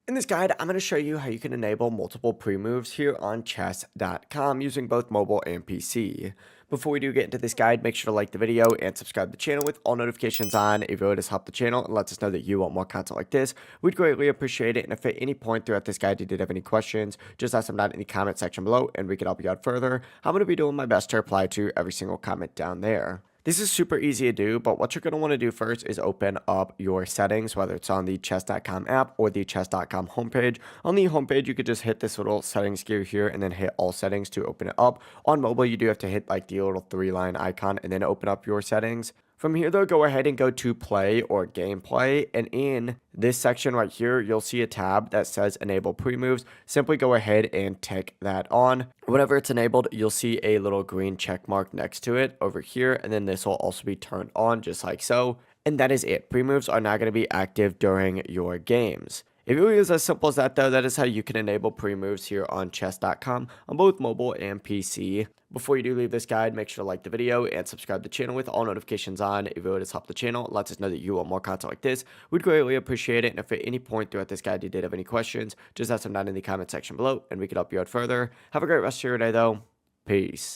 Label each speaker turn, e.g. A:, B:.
A: In this guide, I'm going to show you how you can enable multiple pre-moves here on chess.com using both mobile and PC. Before we do get into this guide, make sure to like the video and subscribe to the channel with all notifications on. If you would just help the channel and lets us know that you want more content like this, we'd greatly appreciate it. And if at any point throughout this guide you did have any questions, just ask them down in the comment section below and we can help you out further. I'm going to be doing my best to reply to every single comment down there. This is super easy to do, but what you're going to want to do first is open up your settings, whether it's on the chess.com app or the chess.com homepage. On the homepage, you could just hit this little settings gear here and then hit all settings to open it up. On mobile, you do have to hit like the little 3-line icon and then open up your settings. From here, though, go ahead and go to play or gameplay. And in this section right here, you'll see a tab that says enable pre-moves. Simply go ahead and tick that on. Whenever it's enabled, you'll see a little green check mark next to it over here. And then this will also be turned on just like so. And that is it. Pre-moves are not going to be active during your games. It really is as simple as that, though. That is how you can enable pre-moves here on chess.com on both mobile and PC. Before you do leave this guide, make sure to like the video and subscribe to the channel with all notifications on. If it would just help the channel, it lets us know that you want more content like this. We'd greatly appreciate it. And if at any point throughout this guide you did have any questions, just ask them down in the comment section below and we can help you out further. Have a great rest of your day, though. Peace.